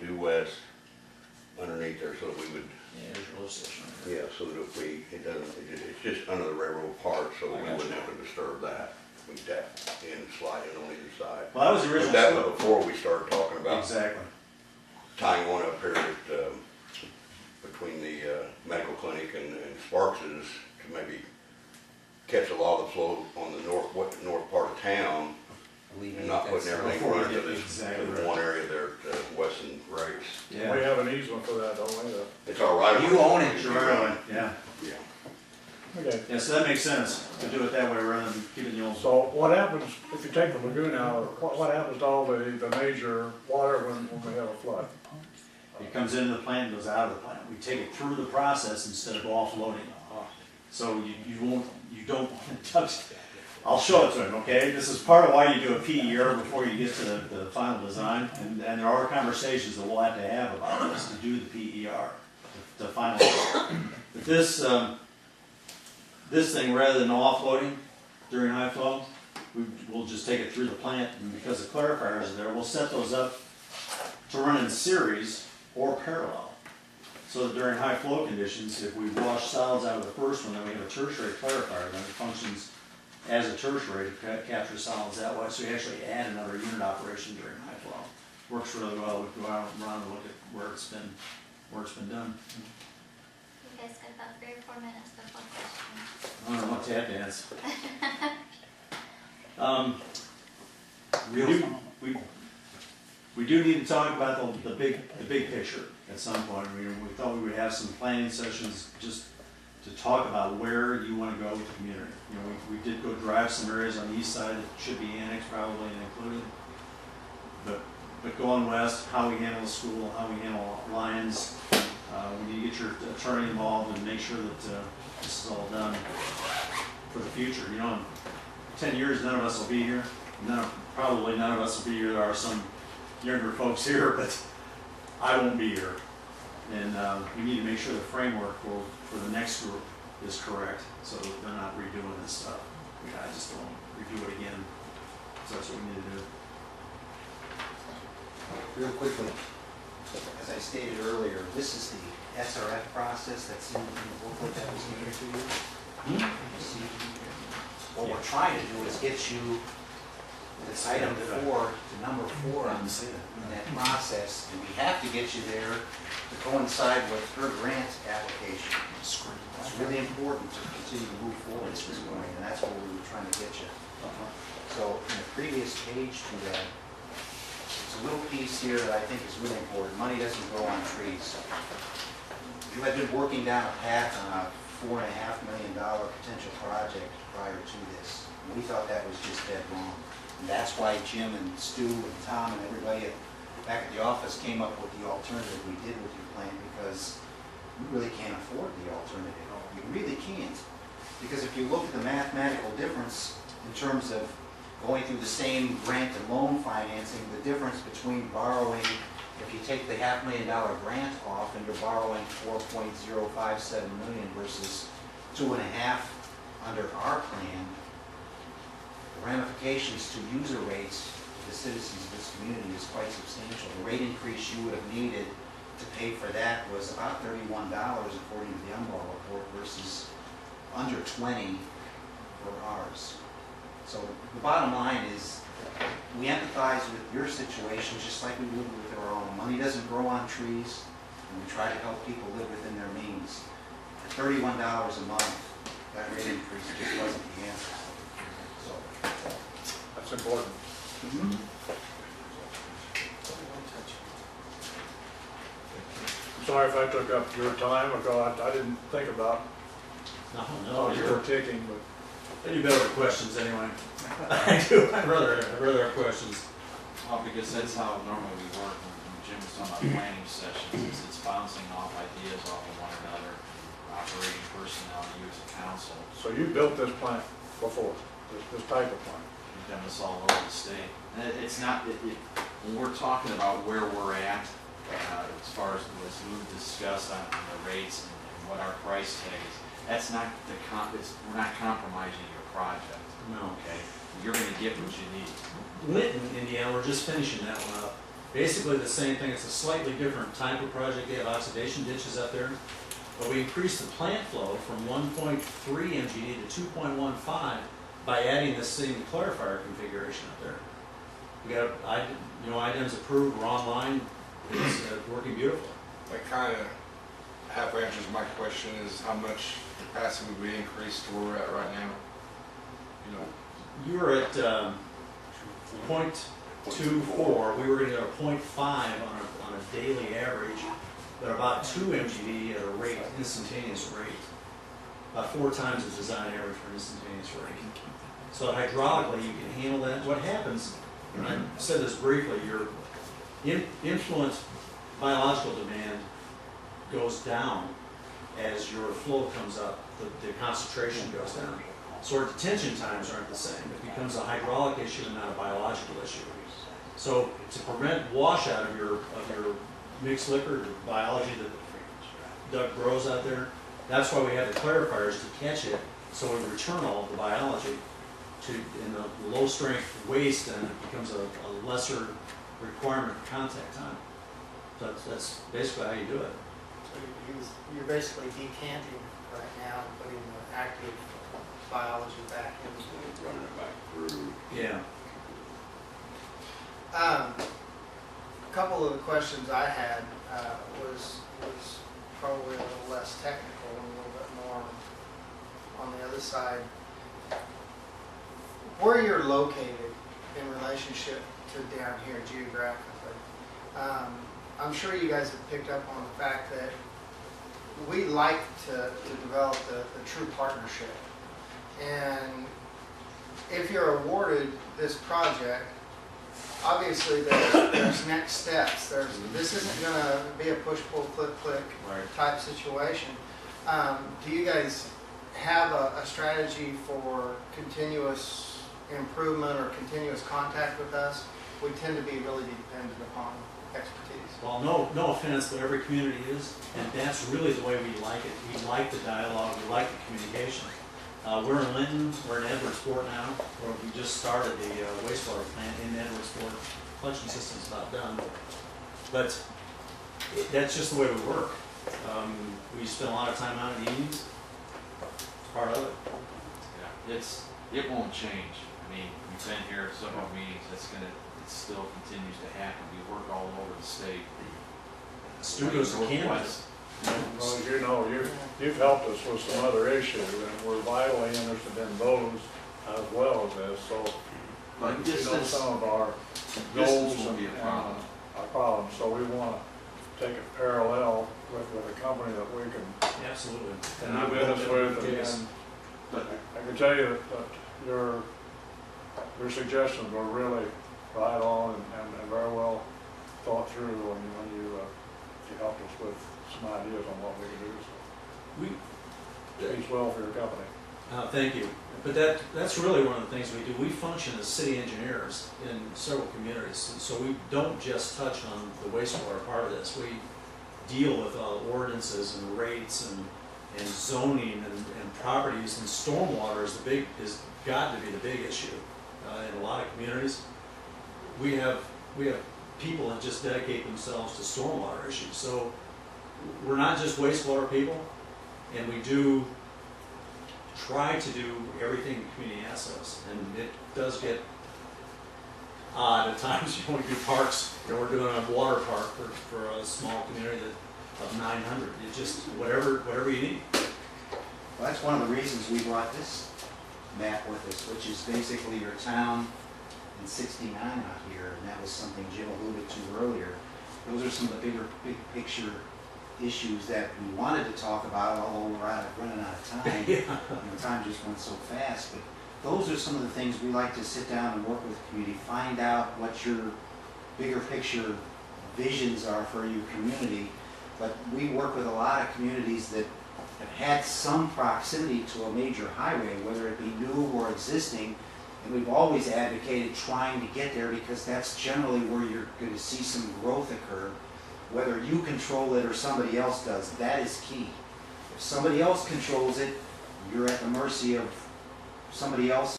due west underneath there so that we would, Yeah, there's a lift station right there. yeah, so that if it's just under the railroad part, so that we wouldn't have to disturb that. We tap in, slide in on either side. Well, that was the But original. that was before we started talking about Exactly. tying one up here at, between the medical clinic and Sparks's to maybe catch a lot of the flow on the north part of town and not putting everything Before we running to get this exactly one area there at Weston Grace. Yeah. We have an easement for that, don't we? It's all right. You own it, you're right. Yeah. Yeah. Okay, Yeah, so that makes sense to do it that way rather than keeping the old. so what happens, if you take the lagoon out, what happens to all the major water when we have a flood? It comes into the plant and goes out of the plant. We take it through the process instead of offloading. So you don't touch. I'll show it to him, okay? This is part of why you do a PER before you get to the final design. And there are conversations that we'll have to have about this to do the PER, to finalize. But this thing, rather than offloading during high flow, we'll just take it through the plant, and because the clarifiers are there, we'll set those up to run in series or parallel. So that during high flow conditions, if we wash solids out of the first one, then we have a tertiary clarifier, then it functions as a tertiary to capture solids that way. So we actually add another unit operation during high flow. Works really well. We go out around and look at where it's been done. You guys got about 3 or 4 minutes before questions. I don't know what tap dance. We do need to talk about the big picture at some point. We thought we would have some planning sessions just to talk about where you want to go with the community. You know, we did go drive some areas on the east side that should be annexed probably and included. But going west, how we handle the school, how we handle Lions, we need to get your attorney involved and make sure that this is all done for the future. You know, in 10 years, none of us will be here. Probably none of us will be here. There are some younger folks here, but I won't be here. And we need to make sure the framework for the next group is correct, so that they're not redoing this stuff. I just don't redo it again. So that's what we need to do. Real quickly, as I stated earlier, this is the SRF process that's in the booklet that was given to you. You see, what we're trying to do is get you this item 4 to number 4 on that process, and we have to get you there to coincide with her grant application. It's really important to continue to move forward at this point, and that's what we were trying to get you. So in the previous page to that, there's a little piece here that I think is really important. Money doesn't grow on trees. You had been working down a path on a $4.5 million potential project prior to this. And we thought that was just dead wrong. And that's why Jim and Stu and Tom and everybody back at the office came up with the alternative we did with your plan, because we really can't afford the alternative. We really can't. Because if you look at the mathematical difference in terms of going through the same grant and loan financing, the difference between borrowing, if you take the $500,000 grant off and you're borrowing $4.057 million versus 2.5 under our plan, the ramifications to user rates to the citizens of this community is quite substantial. The rate increase you would have needed to pay for that was about $31 according to the Umball report versus under 20 for ours. So the bottom line is we empathize with your situation just like we would with our own. Money doesn't grow on trees, and we try to help people live within their means. At $31 a month, that rate increase just wasn't the answer. So That's important. Sorry if I took up your time, because I didn't think about how you were ticking, but I do better with questions anyway. I do. I'd rather have questions. Well, because that's how normally we work when Jim was talking about planning sessions, is it's bouncing off ideas off of one another, operating personnel, you as a council. so you built this plant before, this type of plant. We've done this all over the state. And it's not, when we're talking about where we're at, as far as Lou discussed on the rates and what our price tag is, that's not we're not compromising your project. No. Okay? You're gonna get what you need. Linton, Indiana, we're just finishing that one up. basically the same thing. It's a slightly different type of project. They have oxidation ditches up there. But we increased the plant flow from 1.3 MGD to 2.15 by adding this same clarifier configuration up there. We got, IDEM's approved, we're online, it's working beautifully. That kind of half answers my question, is how much capacity would we increase to where we're at right now? You know, You were at 0.24, we were gonna go to 0.5 on a daily average, but about 2 MGD at a rate, instantaneous rate. About 4 times the design average for instantaneous rate. So hydraulically, you can handle that. What happens, and I said this briefly, your influence biological demand goes down as your flow comes up, the concentration goes down. So our detention times aren't the same. It becomes a hydraulic issue and not a biological issue. So to prevent washout of your mixed liquor, the biology that Doug grows out there, that's why we have the clarifiers to catch it, so we return all of the biology to, in the low strength waste, and it becomes a lesser requirement for contact time. So that's basically how you do it. So you're basically decanting right now, putting the active biology back in. Running it back through. Yeah. A couple of the questions I had was probably a little less technical and a little bit more on the other side. Where you're located in relationship to down here geographically, I'm sure you guys have picked up on the fact that we like to develop the true partnership. And if you're awarded this project, obviously there's next steps. This isn't going to be a push-pull, click-click type situation. Do you guys have a strategy for continuous improvement or continuous contact with us? We tend to be really dependent upon expertise. Well, no offense, but every community is, and that's really the way we like it. We like the dialogue, we like the communication. We're in Linton, we're in Edwardsport now, where we just started the wastewater plant in Edwardsport. Collection system's about done, but that's just the way we work. We spend a lot of time out in the evenings. It's part of it. Yeah, it won't change. I mean, we've been here at several meetings, it still continues to happen. We work all over the state. Studios in Canada. Northwest. Well, as you know, you've helped us with some other issues, and we're vitally interested in those as well as this, so. But You know, distance, some of our distance goals won't and be a problem. our problems, so we want to take it parallel with a company that we can Absolutely. do business with, and but I can tell you that your suggestions were really right on and very well thought through when you helped us with some ideas on what we could do. So speaks well for your company. Thank you. But that's really one of the things we do. We function as city engineers in several communities, and so we don't just touch on the wastewater part of this. We deal with ordinances and rates and zoning and properties, and stormwater is got to be the big issue in a lot of communities. We have people that just dedicate themselves to stormwater issues. So we're not just wastewater people, and we do try to do everything the community asks us, and it does get odd at times. You want to do parks, we're doing a water park for a small community of 900. It just whatever you need. Well, that's one of the reasons we brought this map with us, which is basically your town in 69 out here, and that was something Jim alluded to earlier. Those are some of the big picture issues that we wanted to talk about, although we're running out of time. Yeah. You know, time just went so fast, but those are some of the things we like to sit down and work with the community, find out what your bigger picture visions are for your community. But we work with a lot of communities that have had some proximity to a major highway, whether it be new or existing, and we've always advocated trying to get there because that's generally where you're going to see some growth occur. Whether you control it or somebody else does, that is key. If somebody else controls it, you're at the mercy of somebody else.